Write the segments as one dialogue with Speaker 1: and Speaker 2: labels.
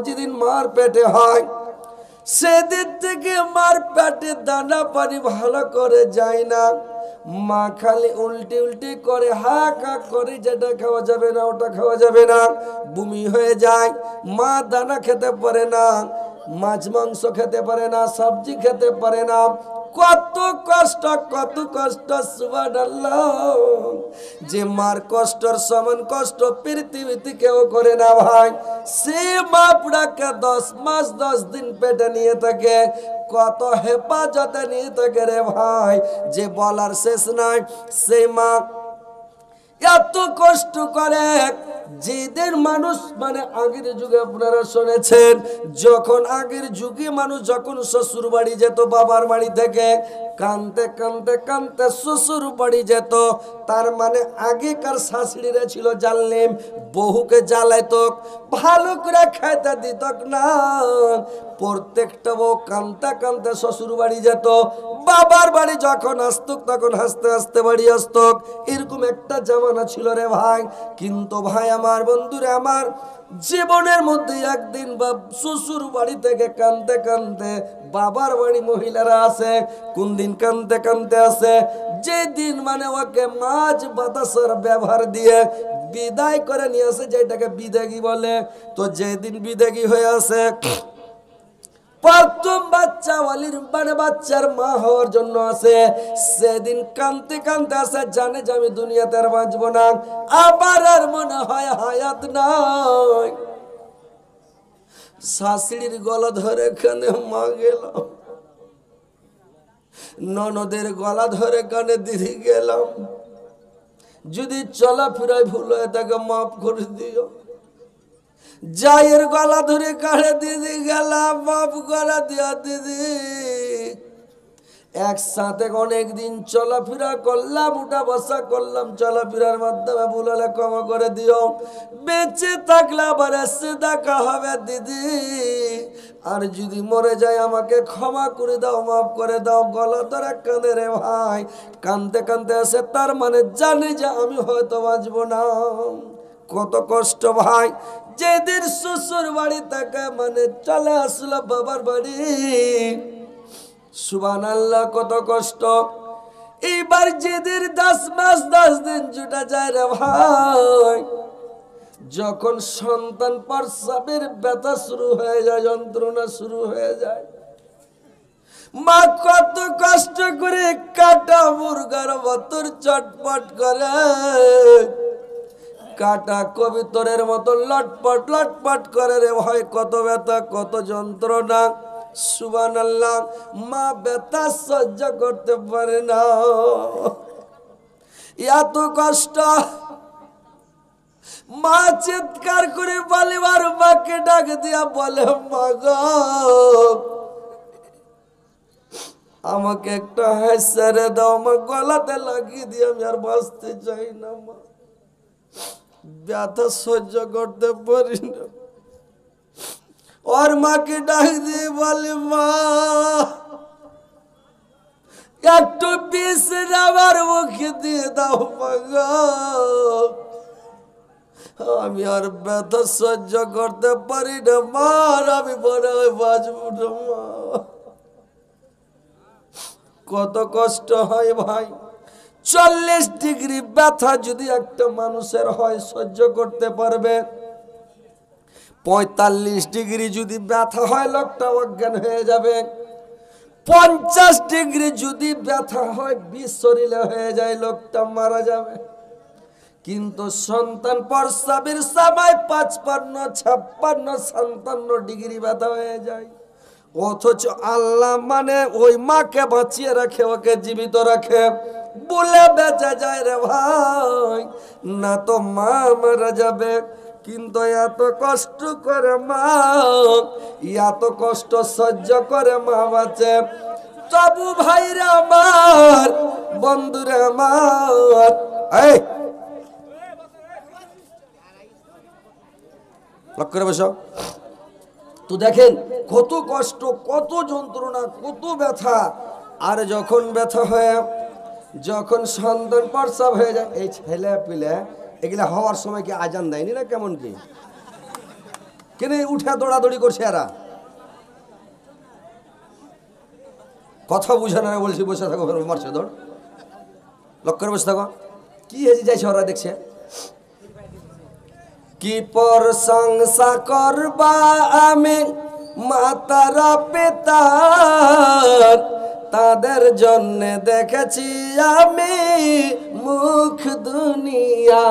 Speaker 1: যেদিন মার পেটে হয় সেদিন থেকে মার পেটে দানা পানি ভালো করে যায় না। মা খালি উল্টি উল্টি করে হাক হাক করে, যেটা খাওয়া যাবে না ওটা খাওয়া যাবে না, বমি হয়ে যায়। মা দানা খেতে পারে না, মাছ মাংস খেতে পারে না, সবজি খেতে পারে না। কত কষ্ট, কত কষ্ট, সুবহানাল্লাহ। যে মার কষ্টর সমান কষ্ট পৃথিবীতে কেউ করে না ভাই। সে মা আপনাকে 10 মাস 10 দিন পেটে নিয়ে থাকে, কত হেফাজতে নিয়ে থাকে রে ভাই, যে বলার শেষ নাই। সেই মা এত কষ্ট করে। যেদের মানুষ মানে আগের যুগে আপনারা শুনেছেন, যখন আগের যুগে মানুষ যখন শ্বশুর বাড়ি যেত, বাবার বাড়ি থেকে কানতে কানতে কানতে শ্বশুর বাড়ি যেত, তার মানে আগেকার শাশুড়িরা ছিল জানলেন, বহুকে জ্বালাইত, ভালো করে খাইতে দিত না। প্রত্যেকটা বউ কানতে কানতে শ্বশুর বাড়ি যেত, বাবার বাড়ি যখন আসতো তখন হাসতে হাসতে বাড়ি আসতো। এরকম একটা জামানা ছিল রে ভাই। কিন্তু ভাই আমার, বন্ধুরা আমার, জীবনের মধ্যে একদিন শ্বশুর বাড়ি থেকে কানতে কানতে বাবার বাড়ি মহিলারা আসে। কোন দিন কানতে কানতে আসে? যেদিন মানে ওকে মাছ বাতাসের ব্যবহার দিয়ে বিদায় করে নিয়ে আসে, যেটাকে বিদাগী বলে। তো যেদিন বিদাগী হয়ে আসে, প্রথম বাচ্চা ওয়ালির মানে বাচ্চার মা হওয়ার জন্য আসে, সেদিন কানতে কানতে আসে, জানে যে আমি দুনিয়াতে আর বাঁচবো না, আবার আর মনে হয় হায়াত নাই। শাশুড়ির গলা ধরে কানে মা গেলাম, ননদের গলা ধরে কানে দিদি গেলাম, যদি চলাফেরায় ভুল হয়ে থাকে মাফ করে দিও। জায়ের গলা ধরে কানে দিদি গেলাম, মাফ করে দিও দিদি। একসাথে অনেক দিন চলাফেরা করলাম, উঠা বসা করলাম, চলাফেরার মাধ্যমে ভুল হলে ক্ষমা করে দিও। বেঁচে থাকলে আবার এসে দেখা হবে দিদি, আর যদি মরে যায় আমাকে ক্ষমা করে দাও, মাফ করে দাও। গলা ধরে কাঁদে রে ভাই, কাঁদতে কাঁদতে আসে, তার মানে জানে যে আমি হয়তো বাঁচবো না। কত কষ্ট ভাই। যেদিন শ্বশুর বাড়ি থেকে মানে চলে আসলো বাবার বাড়ি, সুবহানাল্লাহ, কত কষ্ট। এইবার যেদিন 10 মাস 10 দিন ছুটা যায় রে ভাই, যখন সন্তান প্রসবের ব্যথা শুরু হয়ে যায়, যন্ত্রণা শুরু হয়ে যায়, মা কত কষ্ট করে কাটা মুরগার মতন চটপট করে, কাটা কবিতরের মতো লটপট লটপট করে রে ভাই। কত ব্যথা, কত যন্ত্রণা, সুবহানাল্লাহ। মা ব্যথা সহ্য করতে পারে না, এত কষ্ট। মা চিৎকার করে বলে, আর মাকে ডাক দিয়া বলে, মা গো, আমাকে একটা হাসরে দাও, মা গলাতে লাগিয়ে দিয়ে আমি আর বাঁচতে চাই না, মা ব্যথা সহ্য করতে পারি না। और माँ के डाक दी बोले, মা একটু বিষ আমার মুখে দিয়ে দাও মা গো, আমি আর ব্যথা সহ্য করতে পারি না মা, আমি মনে হয় বাঁচবো না মা। কত কষ্ট হয় ভাই। 40 ডিগ্রি ব্যথা যদি একটা মানুষের হয় সহ্য করতে পারবে, 45 ডিগ্রি যদি ব্যথা হয় লোকটা অজ্ঞান হয়ে যাবে, 50 ডিগ্রি যদি ব্যথা হয় বিষ শরীরে হয়ে যায়, লোকটা মারা যাবে। কিন্তু সন্তান প্রসবের সময় 55, 56, 57 ডিগ্রি ব্যথা হয়ে যায়, অথচ আল্লাহ মানে ওই মাকে বাঁচিয়ে রাখে, ওকে জীবিত রাখে, বলে বেঁচে যায় রে ভাই, না তো মা মারা যাবে। কিন্তু এত কষ্ট করে মা, এত কষ্ট সহ্য করে মা বাঁচে। তবু ভাইরা আমার, বন্ধুরা আমার, এই লক্ষ্য করে বসো তো, দেখেন কত কষ্ট, কত যন্ত্রণা, কত ব্যথা। আর যখন ব্যথা হয়ে, যখন সন্তান প্রসব হয়ে যায়, এই ছেলে পিলে এগুলা হওয়ার সময় কি আজান দেয়নি না? কেমন কি কেন উঠে দৌড়াদৌড়ি করছে এরা? কথা বুঝে না বলছি, বসে থাকো, মারছে দৌড়, লক্ষ্য করে বসে থাকো। কি হয়েছে যাইছে ওরা দেখছে। কি প্রশংসা করবা আমি মাতারা পিতার, তাদের জন্য দেখেছি আমি মুখ দুনিয়া।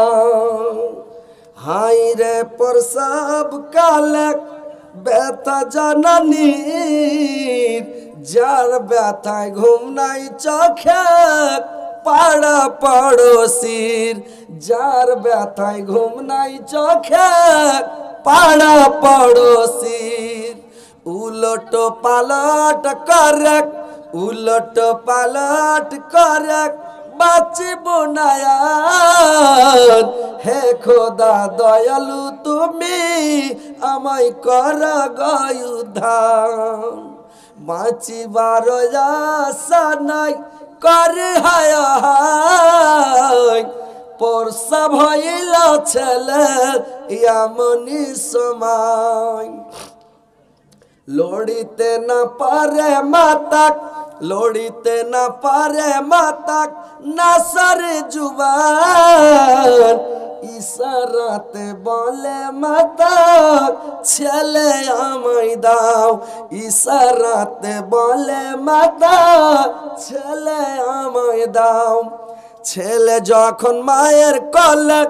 Speaker 1: হাই রে প্রসব কালে ব্যথা জানানি, যার ব্যথায় ঘুম নাই চোখে পাড়া পড়োশির, যার ব্যথায় ঘুম নাই চোখে পাড়া পড়োশির। উলট পালট করে, উলট পালট করে বাঁচিব না আর। হে খোদা দয়ালু তুমি আমায় কর গয়ুধান, বাঁচিবার আশা নাই করে হায় হায়। প্রসব হইল ছেলে এমনি সময়, লড়িতে না পারে মাতাক, লড়িতে না পারে মাতাক নাসর জুবান। ইশারাতে বলে মাতাক ছেলে আমায় দাও, ইশারাতে বলে মাতাক ছেলে আমায় দাও। ছেলে যখন মায়ের কোলে,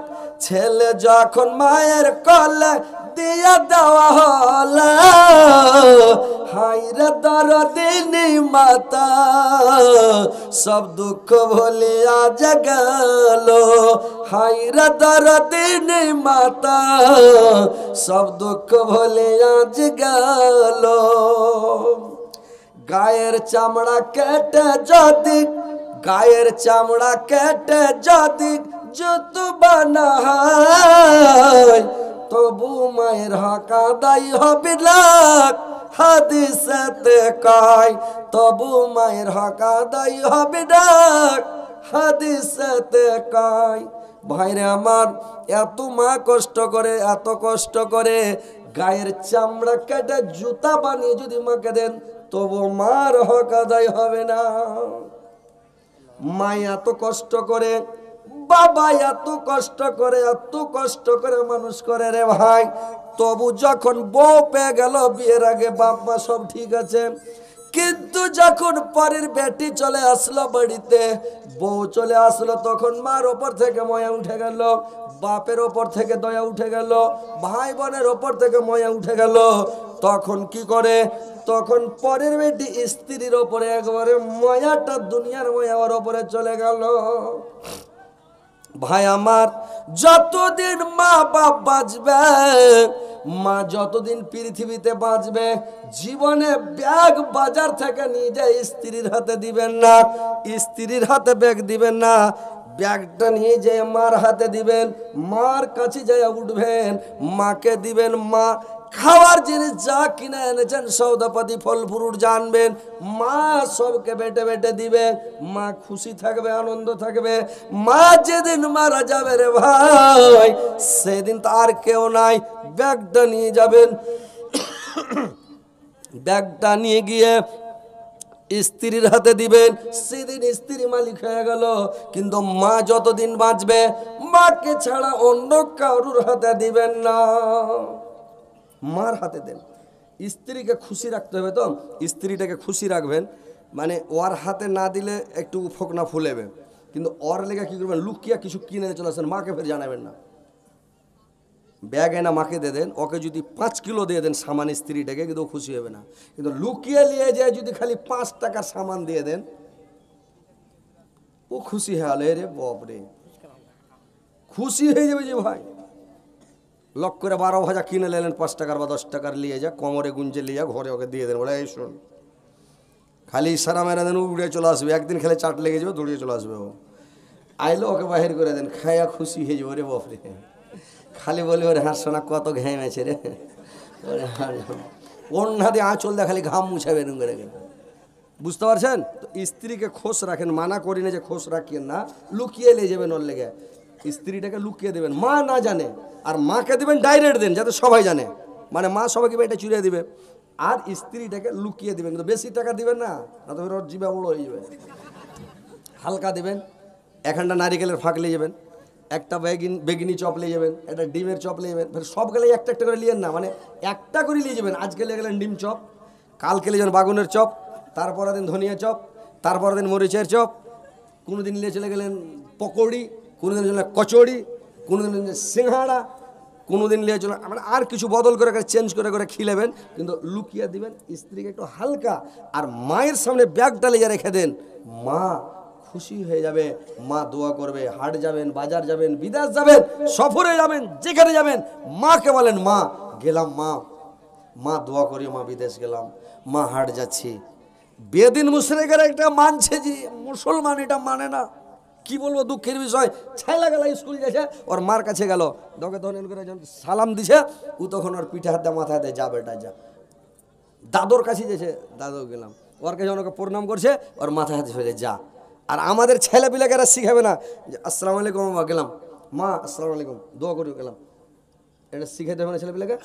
Speaker 1: ছেলে যখন মায়ের কোলে দিয়া দেওয়া হলো, হাইরে দরদিনী মাতা সব দুঃখ ভুলিয়া গেল। হাইরে দরদিনী মাতা সব দুঃখ ভুলিয়া গেল। গায়ের চামড়া কেটে যদি, গায়ের চামড়া কেটে যদি জুতো বানায়, তবু মায়ের হক আদায় হবে না হাদিসেতে কয়, তবু মায়ের হক আদায় হবে না হাদিসেতে কয়। ভাইরে আমার, এত মা কষ্ট করে, এত কষ্ট করে গায়ের চামড়া কেটে জুতা বানিয়ে যদি মাকে দেন, তবু মার হক আদায় হবে না। মা এত কষ্ট করে, বাবা এত কষ্ট করে, এত কষ্ট করে মানুষ করে রে ভাই, তবু যখন বউ পেয়ে গেল, বিয়ের আগে বাপ মা সব ঠিক আছে, কিন্তু যখন পরের বেটি চলে আসলো বাড়িতে, বউ চলে আসলো, তখন মার ওপর থেকে ময়া উঠে গেল, বাপের ওপর থেকে দয়া উঠে গেল, ভাই বোনের ওপর থেকে ময়া উঠে গেল। তখন কি করে, তখন পরের বেটি স্ত্রীর ওপরে একবারে ময়াটা, দুনিয়ার ময়া ওর ওপরে চলে গেল। ভাই আমার, যতদিন মা বাপ বাঁচবে, মা যতদিন পৃথিবীতে বাঁচবে, জীবনে ব্যাগ বাজার থেকে নিয়ে যায় স্ত্রীর হাতে দিবেন না, স্ত্রীর হাতে ব্যাগ দিবেন না। ব্যাগটা নিয়ে যেয়ে মার হাতে দিবেন, মার কাছে যায় উঠবেন, মাকে দিবেন। মা খাওয়ার জিনিস যা কিনে এনেছেন, সৌদাপাতি ফল ফ্রুট জানবেন, মা সবকে বেটে বেটে দিবে, মা খুশি থাকবে, আনন্দ থাকবে। মা যেদিন মারা যাবে রে ভাই, সেদিন তো আর কেউ নাই, ব্যাগটা নিয়ে যাবেন, ব্যাগটা নিয়ে গিয়ে স্ত্রীর হাতে দিবেন, সেদিন স্ত্রী মালিক হয়ে গেল। কিন্তু মা যতদিন বাঁচবে, মাকে ছাড়া অন্য কারুর হাতে দিবেন না, মার হাতে দেন। স্ত্রীকে খুশি রাখতে হবে, তো স্ত্রীটাকে খুশি রাখবেন, মানে ওর হাতে না দিলে একটু ফোকনা ফুলেবে, কিন্তু ওর লেগে কী করবেন, লুকিয়া কিছু কিনে চলে আসেন, মাকে ফের জানাবেন না। ব্যাগ এনা মাকে দিয়ে দেন, ওকে যদি 5 কিলো দিয়ে দেন সামান স্ত্রীটাকে, কিন্তু ও খুশি হবে না। কিন্তু লুকিয়ে নিয়ে যায় যদি খালি 5 টাকার সামান দিয়ে দেন, ও খুশি হয়ে রে বাপরে, খুশি হয়ে যাবে যে ভাই লক করে 12 ভাজা কিনে নিলেন, 5 টাকার বা 10 টাকার নিয়ে যা, কোমরে গুঞ্জে নিয়ে যা, ঘরে ওকে দিয়ে দেন, বলে এই শোন, খালি ইশারা মেরা দেন, উড়ে চলে আসবে। একদিন খেলে চাট লেগে যাবে, দৌড়িয়ে চলে আসবে। ও আইলো, ওকে বাহির করে দেন, খায়া খুশি হয়ে যাবো রে বাপরে। খালি বলি ওরে হাত শোনা কত ঘেমেছে রে, ওন্না দিয়ে আঁচল দেয়, খালি ঘাম মুছাবে করে। বুঝতে পারছেন? তো স্ত্রীকে খোঁজ রাখেন, মানা করি না যে খোঁজ রাখিয়েন না, লুকিয়ে নিয়ে যাবেন ওর লেগে। স্ত্রীটাকে লুকিয়ে দেবেন, মা না জানে, আর মাকে দেবেন ডাইরেক্ট দেন, যাতে সবাই জানে। মানে মা সবাইকে এটা চুরিয়ে দিবে, আর স্ত্রীটাকে লুকিয়ে দিবেন, কিন্তু বেশি টাকা দিবেন না, না তো ওর জিবা বড় হয়ে যাবে। হালকা দিবেন, এখানটা নারিকেলের ফাঁক নিয়ে যাবেন, একটা বেগিনি চপ নিয়ে যাবেন, একটা ডিমের চপ নিয়ে যাবেন, সব গেলে একটা একটা করে নিয়েন না, মানে একটা করে নিয়ে যাবেন। আজকে নিয়ে গেলেন ডিম চপ, কালকে নিয়ে যাবেন বাগুনের চপ, তারপরের দিন ধনিয়া চপ, তারপরের দিন মরিচের চপ, কোনো দিন নিয়ে চলে গেলেন পকোড়ি, কোনো দিন চলে কচুরি, কোনো দিন সিঙ্গাড়া, কোনো দিন নিয়ে চলে, মানে আর কিছু বদল করে চেঞ্জ করে করে খিলেবেন, কিন্তু লুকিয়ে দিবেন। স্ত্রীকে একটু হালকা, আর মায়ের সামনে ব্যাগটা লিয়ে রেখে দেন, মা খুশি হয়ে যাবে, মা দোয়া করবে। হাট যাবেন, বাজার যাবেন, বিদেশ যাবেন, সফরে যাবেন, যেখানে যাবেন মাকে বলেন মা গেলাম, মা মা দোয়া করি, মা বিদেশ গেলাম, মা হাট যাচ্ছি। বেদিন মুশরিকের একটা মানছে যে মুসলমান এটা মানে না, কি বলবো দুঃখের বিষয়। ছেলে গেল স্কুল গেছে, ওর মার কাছে গেল, দকে তখন করে সালাম দিছে, ও তখন ওর পিঠে হাতে মাথায় দেয়, যা বেটা যা। দাদুর কাছে যেছে, দাদু গেলাম, ওর কাছে ওনাকে প্রণাম করছে, ওর মাথায় হাতে হয়ে যা। আর আমাদের ছেলেপিলাকেরা শিখাবে না যে আসসালামু আলাইকুম মা গেলাম, মা আসসালামু আলাইকুম দোয়া করি গেলাম, এটা শিখাইতে হবে না ছেলেপিলাকে।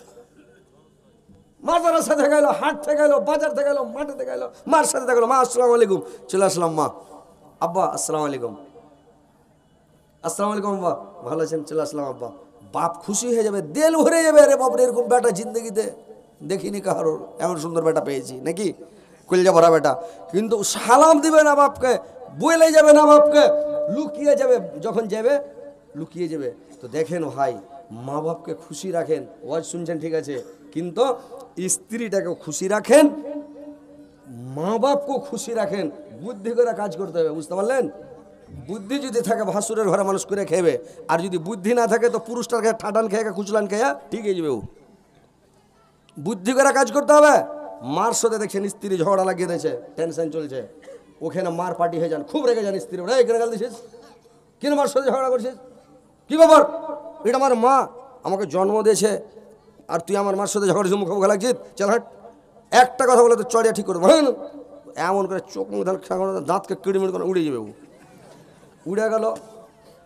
Speaker 1: মাজারের সাথে গেলো, হাট থেকে গেলো, বাজার থেকে গেলো, মাঠে থেকে গেলো, মার সাথে গেলো, মা আসসালামু আলাইকুম, চলে আসলাম মা। আব্বা আসসালামু আলাইকুম, আসসালামু আলাইকুম আব্বা, ভালো আছেন, চলে আসলাম আব্বা। বাপ খুশি হয়ে যাবে, দেল ভরে যাবে, আরে বাপরে এরকম বেটা জিন্দগিতে দেখিনি কারোর, এমন সুন্দর বেটা পেয়েছি নাকি, কলজা ভরা বেটা। কিন্তু সালাম দিবে না বাপকে, বলে যাবে না বাপকে, লুকিয়ে যাবে, যখন যাবে লুকিয়ে যাবে। তো দেখেন ভাই, মা বাপকে খুশি রাখেন, ওয়াজ শুনছেন ঠিক আছে, কিন্তু স্ত্রীটাকেও খুশি রাখেন, মা বাপকেও খুশি রাখেন, বুদ্ধি করে কাজ করতে হবে, বুঝতে পারলেন। বুদ্ধি যদি থাকে ভাসুরের ঘরে মানুষ করে খেবে, আর যদি বুদ্ধি না থাকে তো পুরুষটার খেয়ে ঠাটান খেয়ে খুচলান খেয়ে ঠিক হয়ে যাবে। ও বুদ্ধি করে কাজ করতে হবে। মার সাথে দেখছেন স্ত্রী ঝগড়া লাগিয়ে দিয়েছে, টেনশন চলছে, ওখানে মার পার্টি হয়ে যান, খুব রেগে যান স্ত্রী, এখানে গাল দিছিস, কেন মার সাথে ঝগড়া করছিস, কি ব্যাপার, এটা আমার মা আমাকে জন্ম দিয়েছে, আর তুই আমার মার সাথে ঝগড়া মুখোমুখি লাগছিস, চল হাট। একটা কথা বলে তো চড়িয়া ঠিক করবো, হ্যাঁ এমন করে চোখ মুখ দাঁতকে কিড়মিড় করে উড়ে যাবে। উড়ে গেল,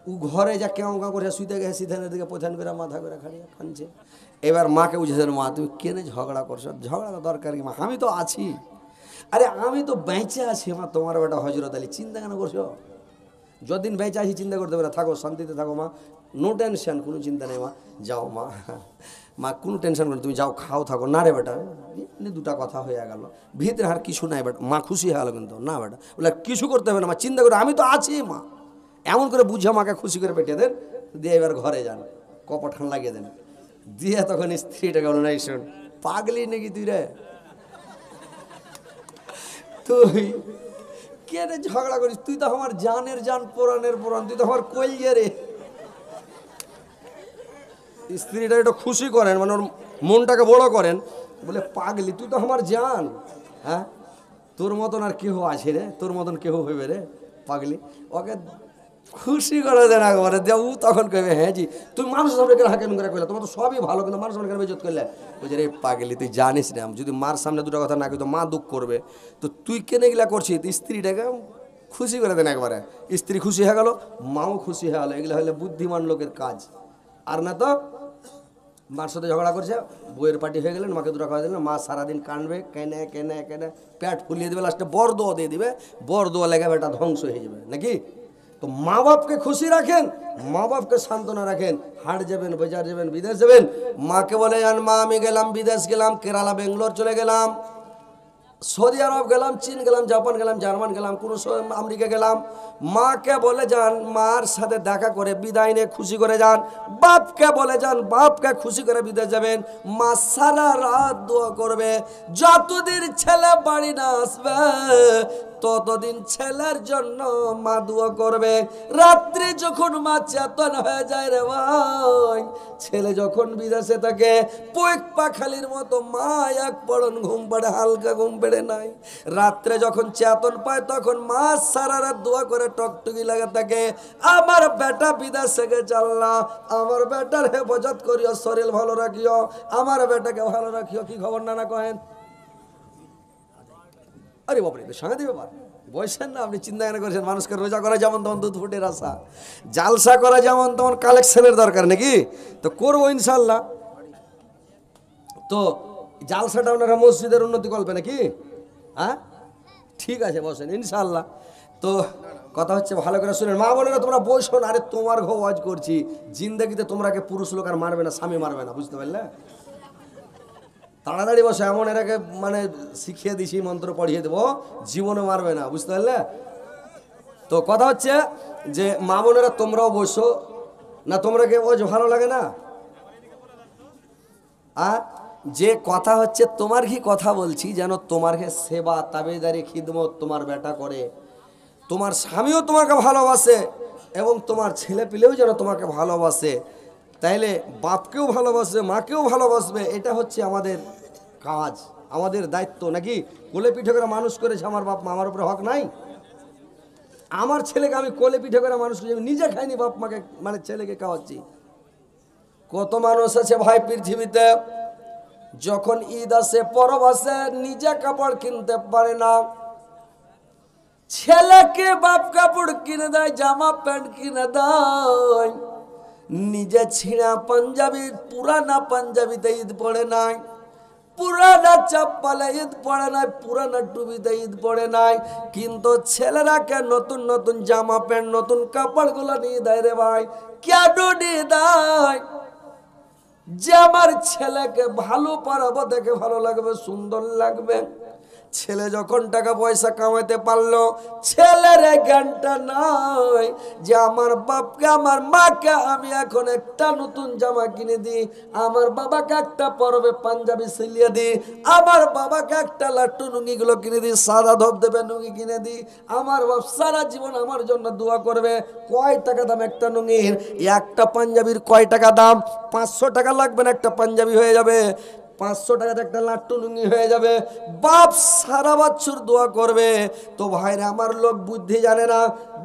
Speaker 1: ও ঘরে যা কেমন কাম করে শুইতে গেছে, সিধানের দিকে প্রধান করে মাথা করে খাড়িয়ে খানছে। এবার মাকে বুঝেছেন, মা তুমি কেন ঝগড়া করছো, ঝগড়া দরকার কি মা, আমি তো আছি, আরে আমি তো বেঁচে আছি মা, তোমার বেটা হজরত আলী, চিন্তা কেন করছো, যতদিন বেঁচে আছি চিন্তা করতে পারে, থাকো শান্তিতে থাকো মা, নো টেনশন, কোনো চিন্তা নেই মা, যাও মা, মা কোনো টেনশন করো, তুমি যাও খাও থাকো। না রে বেটা, এমনি দুটা কথা হয়ে গেল, ভিতরে আর কিছু নাই বেটা, মা খুশি হয়ে গেল, কিন্তু না বেটা বলে কিছু করতে হবে না মা, চিন্তা করো, আমি তো আছি মা, এমন করে বুঝে মাকে খুশি করে পেটে দেন, দিয়ে এবার ঘরে যান, কপঠান লাগিয়ে দেন, দিয়ে তখন স্ত্রীটাকে বলো, নাই শোন পাগলি নাকি তুই রে, তুই কে রে ঝগড়া করিস, তুই তো আমার জানের জান, পুরাণের পুরাণ, তুই তো আমার কইয়ে রে। স্ত্রীটা একটু খুশি করেন, মানে ওর মনটাকে বড় করেন, বলে পাগলি তুই তো আমার জান, হ্যাঁ তোর মতন আর কেহ আছে রে, তোর মতন কেহ হইবে রে পাগলি, ওকে খুশি করে দেন একবারে, ও তখন কইবে হ্যাঁ জি, তুই মানুষ সামনে কেন হাঁকেন করে কইলে, তোমার তো সবই ভালো, কিন্তু মানুষ সামনে কেন বেজত করলে, বলছে রে পাগলি তুই জানিস না, যদি মার সামনে দুটো কথা না কই তো মা দুঃখ করবে, তো তুই কেন এগুলা করছিস, স্ত্রীটাকে খুশি করে দেন একবারে, স্ত্রী খুশি হয়ে গেল, মাও খুশি হয়ে গেলো, এগুলো হলে বুদ্ধিমান লোকের কাজ। আর না তো মার সাথে ঝগড়া করছে, বইয়ের পার্টি হয়ে গেলেন, মাকে দুটো খাওয়া দিলেন, মা সারাদিন কানবে, কেনে কেনে কেনে পেট ফুলিয়ে দেবে, লাস্টে বর দোয়া দিয়ে দিবে, বর দোয়া লেগে বেটা ধ্বংস হয়ে যাবে নাকি। তো মা বাপকে খুশি রাখেন, মা বাপকে সান্ত্বনা রাখেন, হাট যাবেন, বাজার যাবেন, বিদেশ যাবেন, মাকে বলে যান মা আমি গেলাম, বিদেশ গেলাম, কেরালা বেঙ্গলোর চলে গেলাম, সৌদি আরব গেলাম, চীন গেলাম, জাপান গেলাম, জার্মান গেলাম, কোনো আমেরিকা গেলাম, মাকে বলে যান মার সাথে দেখা করে বিদায় নিয়ে খুশি করে যান, বাপকে বলে যান বাপকে খুশি করে বিদেশ যাবেন, মা সারা রাত দোয়া করবে, যতদিন ছেলে বাড়ি না আসবে ততদিন ছেলের জন্য মা দোয়া করবে। রাত্রে যখন মা চেতন হয়ে যায় রে ভাই, ছেলে যখন বিদেশে থাকে পোক পাখালির মতো মা এক পড়ন ঘুম পড়ে, হালকা ঘুম পেড়ে নাই, রাত্রে যখন চেতন পায় তখন মা সারা রাত দোয়া করে টকটুকি লাগা থাকে, আমার বেটা বিদেশে গেছে, আল্লাহ আমার বেটার হেফাজত করিও, শরীর ভালো রাখিও, আমার বেটাকে ভালো রাখিও। কি খবর নানা কহেন, আরে বাপরে সাংঘাতিক ব্যাপার, বলছেন না আপনি চিন্তা কেন করছেন, মানুষকে রোজা করা যেমন তখন দুধ ফুটের আশা, জালসা করা যেমন তখন কালেকশনের দরকার নাকি, তো করবো ইনশাল্লাহ। তো জালসাটা ওনারা মসজিদের উন্নতি করবে নাকি? হ্যাঁ, ঠিক আছে, বসেন ইনশাআল্লাহ। তো কথা হচ্ছে ভালো করে শুনেন মা বোনেরা, তোমরা বসো না। আরে তোমার ঘর ওয়াজ করছি, জিন্দেগিতে তোমরাকে পুরুষ লোক আর মারবে না, স্বামী মারবে না, বুঝতে পারলে? তাড়াতাড়ি বসে, এমন এটাকে মানে শিখিয়ে দিছি, মন্ত্র পড়িয়ে দেবো, জীবনে মারবে না, বুঝতে পারলে? তো কথা হচ্ছে যে মা বোনেরা তোমরাও বসো না, তোমরাকে ওয়াজ ভালো লাগে না? আর যে কথা হচ্ছে তোমার কি কথা বলছি, যেন তোমার কে সেবা তাবেদারি খিদমত তোমার বেটা করে, তোমার স্বামীও তোমাকে ভালোবাসে এবং তোমার ছেলে পিলেও যেন তোমাকে ভালোবাসে, তাইলে বাপকেও ভালোবাসবে, মাকেও ভালোবাসবে। এটা হচ্ছে আমাদের কাজ, আমাদের দায়িত্ব, নাকি? কোলে পিঠে করে মানুষ করেছে আমার বাপ মা, আমার উপরে হক নাই? আমার ছেলেকে আমি কোলে পিঠে করে মানুষ করেছি, আমি নিজে খাইনি, বাপ মাকে মানে ছেলেকে খাওয়াচ্ছি। কত মানুষ আছে ভাই পৃথিবীতে, যখন ঈদ আসে পরব আসে নিজে কাপড় কিনতে পারে না, ছেলেকে বাপ কাপড় কিনে দেয়, জামা প্যান্ট কিনে দেয়, নিজে ছিঁড়া পাঞ্জাবি, পুরানা পাঞ্জাবিতে ঈদ পড়ে নাই, পুরানা চাপ্পালে ঈদ পড়ে নাই, পুরানা টুপিতে ঈদ পড়ে নাই, কিন্তু ছেলেরাকে নতুন নতুন জামা প্যান্ট নতুন কাপড়গুলো নিয়ে দেয় রে ভাই। কেন নিয়ে দেয়? যে আমার ছেলেকে ভালো পরাবো, দেখে ভালো লাগবে, সুন্দর লাগবে। ছেলে যখন টাকা পয়সা কামাইতে পারলো, ছেলের জ্ঞানটা নাই যে আমার বাপকে আমার মাকে আমি এখন একটা নতুন জামা কিনে দিই, আমার বাবাকে একটা পরবে পাঞ্জাবি সিলিয়ে দিই, আমার বাবাকে একটা লাট্টু নুঙ্গি গুলো কিনে দিই, সাদা ধবধবে নুঙ্গি কিনে দিই, আমার বাপ সারা জীবন আমার জন্য দোয়া করবে। কয় টাকা দাম একটা নুঙ্গির? একটা পাঞ্জাবির কয় টাকা দাম? 500 টাকা লাগবে না, একটা পাঞ্জাবি হয়ে যাবে। 500 টাকাতে একটা লাট্টু লুঙ্গি হয়ে যাবে। বাপ সারা বছর দোয়া করবে। তো ভাইরা আমার, লোক বুদ্ধি জানে না।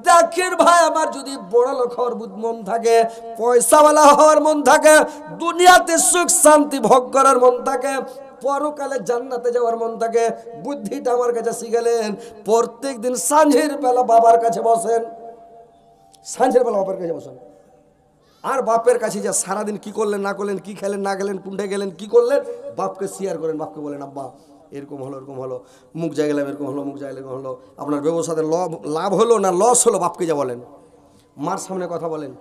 Speaker 1: দেখেন ভাই, আমার যদি বড় লোক হওয়ার মন থাকে, পয়সাওয়ালা হওয়ার মন থাকে, দুনিয়াতে সুখ শান্তি ভোগ করার মন থাকে, পরকালে জান্নাতে যাওয়ার মন থাকে, বুদ্ধিটা আমার কাছে শিখালেন। প্রত্যেক দিন সাঁঝের বেলা বাবার কাছে বসেন, সাঁঝের বেলা বাবার কাছে বসেন, আর বাপের কাছে যা সারাদিন কি করলেন না করলেন, কি খেলেন না খেলেন, কোনটা গেলেন কি করলেন, বাপকে শেয়ার করেন। বাপকে বলেন, আব্বা এরকম হলো, এরকম হলো, মুখ যাই গেলাম, এরকম হলো, মুখ যাই এরকম হলো, আপনার ব্যবসাতে লাভ হলো না লস হলো, বাপকে যা বলেন। মার সামনে কথা বলেন।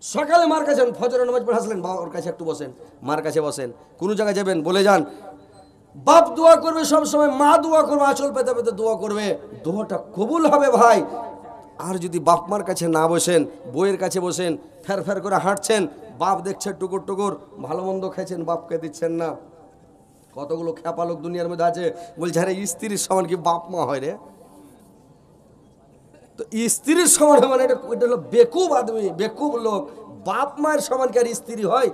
Speaker 1: সকালে মার কাছে ফজরের নামাজ পড়ে আসলেন, বাবার কাছে একটু বসেন, মার কাছে বসেন। কোনো জায়গায় যাবেন বলে যান, বাপ দোয়া করবে সব সময়, মা দোয়া করবে, আঁচল পেতে পেতে দোয়া করবে, দোয়াটা কবুল হবে ভাই। আর যদি বাপ মার কাছে না বসেন, বইয়ের কাছে বসেন, ফের ফের করে হাঁটছেন, বাপ দেখছে টুকুর টুকুর, ভালো মন্দ খেয়েছেন, বাপকে দিচ্ছেন না। কতগুলো খ্যাপা লোক দুনিয়ার মধ্যে আছে, বলছে আরে স্ত্রীর সমান কি বাপ মা হয় রে? তো স্ত্রীর সমান মানে এটা হলো বেকুব আদমি, বেকুব লোক। বাপ মায়ের সমান কি আর স্ত্রী হয়?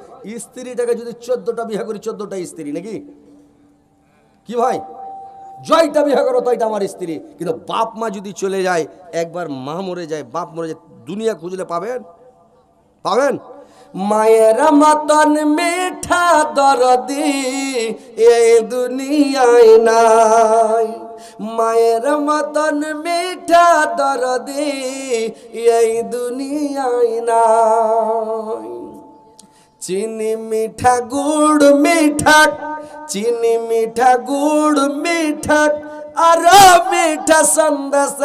Speaker 1: স্ত্রীটাকে যদি 14টা বিয়ে করি, 14টা স্ত্রী নাকি? কি ভাই, জয়টা বিয়ে করো তো এটা আমার স্ত্রী। কিন্তু বাপ মা যদি চলে যায়, একবার মা মরে যায়, বাপ মরে যায়, দুনিয়া খুঁজলে পাবেন? পাবেন? মায়ের মতন মিঠা দরদি এই দুনিয়ায় নাই, মায়ের মতন মিঠা দরদি এই দুনিয়ায় নাই। চিনি মিঠা গুড় মিঠা, চিনি মিঠা গুড় মিঠা, আর মিঠা সন্দেশ,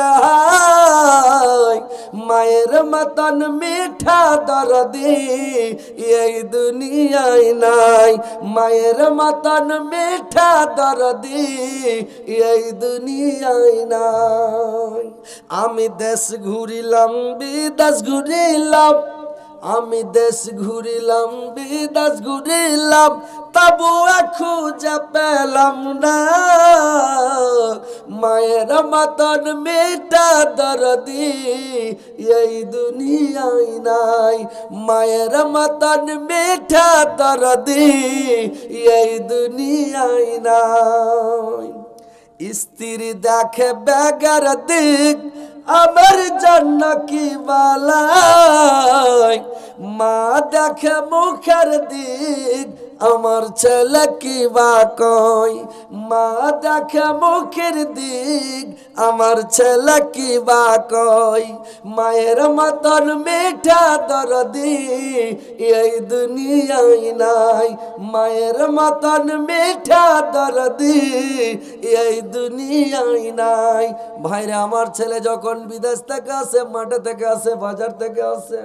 Speaker 1: মায়ের মতন মিঠা দরদি এই দুনিয়ায় নাই, মায়ের মতন মিঠা দরদি এই দুনিয়ায় নাই। আমি দেশ ঘুরিলাম, বিদেশ ঘুরিলাম, আমি দেশ ঘুরিলাম, বিদেশ ঘুরিলাম, তবু খুঁজে পেলাম না মায়ের মতন মিঠা দরদি এই দুনিয়ায় নাই, মায়ের মতন মিঠা দরদি এই দুনিয়ায় নাই। স্ত্রী দেখে বেগার দিক, আমার জন্য কি বালাই, মা দেখে মুখের দিক, আমার ছেলে কি বা কয়, মা দেখে মুখের দিক আমার ছেলে কি বা কয়। মায়ের মতন মিঠা দরদি এই দুনিয়ায় নাই, মায়ের মতন মিঠা দরদি এই দুনিয়ায় নাই। ভাইরা আমার ছেলে যখন বিদেশ থেকে আসে, মাঠে থেকে আসে, বাজার থেকে আসে,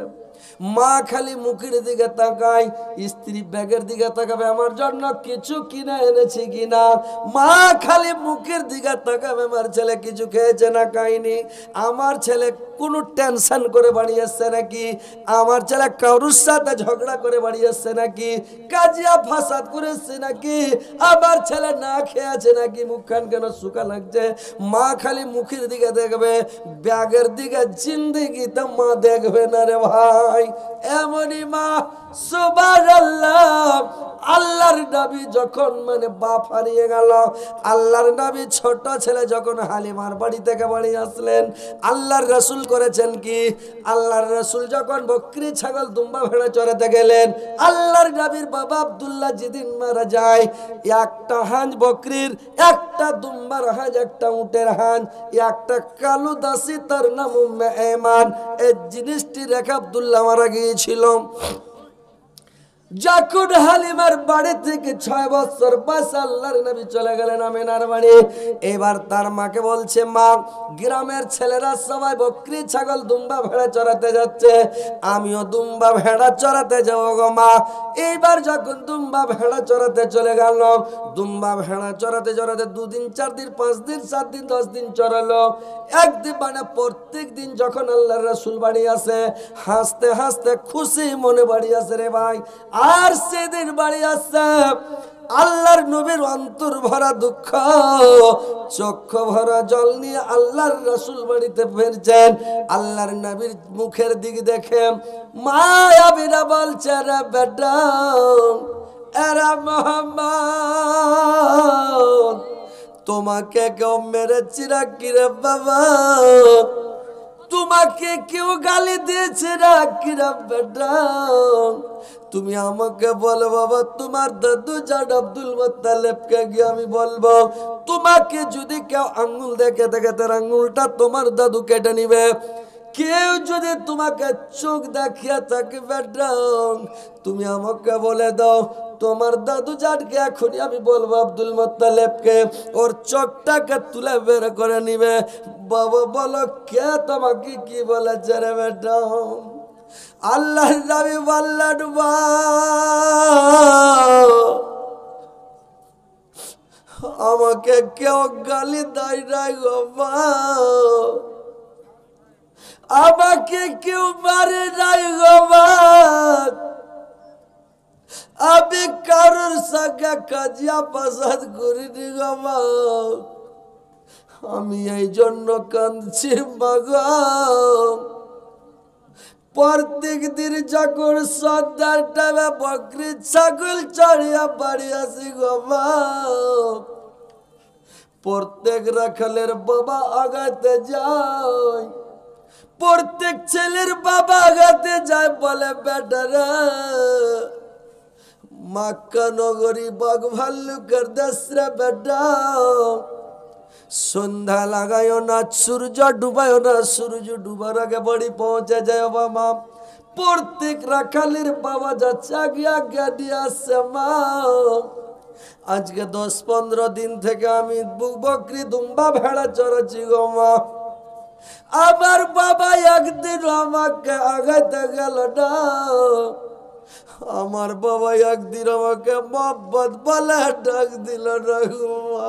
Speaker 1: মা খালি মুখের দিকে তাকায়, স্ত্রী ব্যাগের দিকে তাকাবে আমার জন্য কিছু কিনা এনেছি কিনা। মা খালি মুখের দিকে তাকাবে আমার ছেলে কিছু খেয়েছে না খায়নি। আমার ছেলে কোনো টেনশন করে বাড়ি আসছে নাকি, আমার ছেলে কারুর সাথে ঝগড়া করে বাড়ি আসছে নাকি, কাজিয়া ফাসাদ করেছে নাকি, আমার ছেলে না খেয়ে আছে নাকি, মুখখান কেন শুকা লাগছে। মা খালি মুখের দিকে দেখবে, ব্যাগের দিকে জিন্দেগিতে মা দেখবে না রে ভাই। এমনই মা, সুবহানাল্লাহ। আল্লাহর নবী যখন মানে বাপ হারিয়ে গেল, আল্লাহর নবী ছোট ছেলে যখন হালিমার বাড়ি থেকে বাড়ি আসলেন, আল্লাহর রাসূল করেছেন কি, আল্লাহর রাসূল যখন বকরি ছাগল দুম্বা ভেড়া চড়াতে গেলেন, আল্লাহর নবীর বাবা আব্দুল্লাহ যেদিন মারা যায়, একটা হাঁস বকরির, একটা দুম্বার হাঁস, একটা উটের হাঁস, একটা কালো দাসী তার নাম উম্মে ঈমান, এই জিনিসটি রেখে আব্দুল্লাহ মারা গিয়েছিল। যখন হালিমার বাড়ি থেকে 6 বছর পাস আল্লাহর নবী চলে গেলেন আমিনার বাড়ি। এবার তার মাকে বলছে, মা গ্রামের ছেলেরা সবাই বকরি ছাগল দুম্বা ভেড়া চড়াতে যাচ্ছে, আমিও দুম্বা ভেড়া চড়াতে যাবো গো মা। এইবার যখন দুম্বা ভেড়া চড়াতে চলে গেল, দুম্বা ভেড়া চড়াতে চড়াতে 2 দিন 4 দিন 5 দিন 7 দিন 10 দিন চড়ালো। একদিন মানে প্রত্যেক দিন যখন আল্লাহর রাসূল বাড়ি আসে, হাসতে হাসতে খুশি মনে বাড়ি আসে রে ভাই। আর সেদিন বাড়ি আসছে, আল্লাহর নবীর অন্তর ভরা দুঃখ, চক্ষু ভরা জল নিয়ে আল্লাহর রাসূল বাড়িতে ফিরছেন। আল্লাহর নবীর মুখের দিকে দেখে মায়াবীরা বলছে, রে বেটা, এরা মুহাম্মদ, তোমাকে কেউ মেরেছে নাকি রে বাবা? তোমাকে কেউ গালি দিয়েছে নাকি রে বেটা? তুমি আমাকে বলো বাবা, তোমার দাদু জান আব্দুল মুত্তালিবকে গিয়ে আমি বলবো, তোমাকে যদি কেউ আঙ্গুল দেখে থাকে তার আঙ্গুলটা তোমার দাদু কেটে নিবে। কেউ যদি তোমাকে চোখ দেখিয়ে থাকে বেটা, তুমি আমাকে বলে দাও, তোমার দাদু জানকে এখনই আমি বলবো আব্দুল মুত্তালিবকে ওর চোখটাকে তুলে বের করে নিবে। বাবা বলো, কে তোমাকে কি বলেছে রে বেটা? আল্লাহর নবী বললেন, আমাকে কেউ গালি দেয় নাই গো মা, আমাকে কেউ মারে নাই গো মা, আমি কারোর সঙ্গে কাজিয়া ফাসাদ করিনি গো মা, আমি এই জন্য কাঁদছি মাগো। প্রত্যেক দিন যখন সন্ধ্যার টাইমে বকরি ছাগল চড়িয়া বাড়ি আসি গো মা, প্রত্যেক রাখালের বাবা আগাতে যায়, প্রত্যেক ছেলের বাবা আগাতে যায়, বলে বেটারা মক্কা নগরী বাঘ ভাল্লুকের দেশ রে বেটা, সন্ধ্যা লাগায়ও না, সূর্য ডুবায়ও না, সূর্য ডুবার আগে বাড়ি পৌঁছে যায় বাবা। প্রত্যেক রাখালের বাবা যাচ্ছে আগে আগে দিয়ে আসছে মা। আজকে 10-15 দিন থেকে আমি বকরি দুম্বা ভেড়া চড়াচ্ছি গো মা। আমার বাবা একদিন আমাকে আগাতে গেল না, আমার বাবা একদিন আমাকে মোহাম্মদ বলে ডাক দিল না গো মা।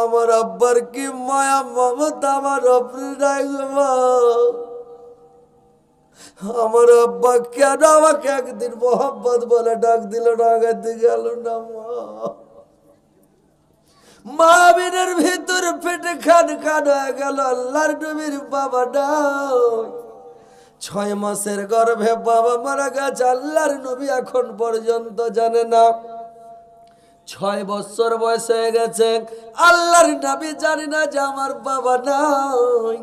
Speaker 1: আমার আব্বার কি মায়া মমতা আমার অপরি নাই গো মা। আমার আব্বা কেন আমাকে একদিন মোহাম্মদ বলে ডাক দিল না, আগাতে গেল না মা। মামিনের ভিতর পেটে খান খান হয়ে গেল। আল্লাহর নবীর বাবা ডাক, 6 মাসের গর্ভে বাবা মারা গেছে, আল্লাহর নবী এখন পর্যন্ত জানে না। 6 বছর বয়স হয়ে গেছে, আল্লাহর নবী জানি না যে আমার বাবা নাই।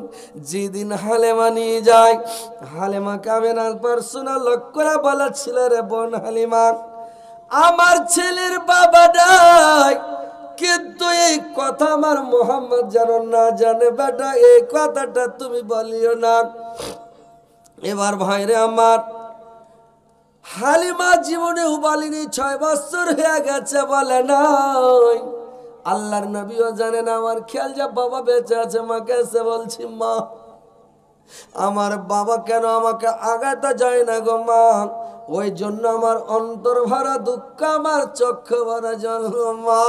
Speaker 1: যেদিন হালিমা নিয়ে যায়, হালিমা কামিনার পার্সোনাল লোক করে বলেছিল, রে বোন হালিমা, আমার ছেলের বাবা নাই, কিন্তু এই কথা আমার মোহাম্মদ যেন না জানে। বেটা, এই কথাটা তুমি বলিও না। এবার ভাইরে আমার, হালিমা জীবনেও বলেনি, 6 বছর হয়ে গেছে বলে নাই। আল্লাহর নবীও জানেন আমার খেয়াল যে বাবা বেঁচে আছে। মাকে এসে বলছি, মা, আমার বাবা কেন আমাকে আগাতে যায় না গো মা? ওই জন্য আমার অন্তর ভরা দুঃখ, আমার চক্ষু ভরা জল মা।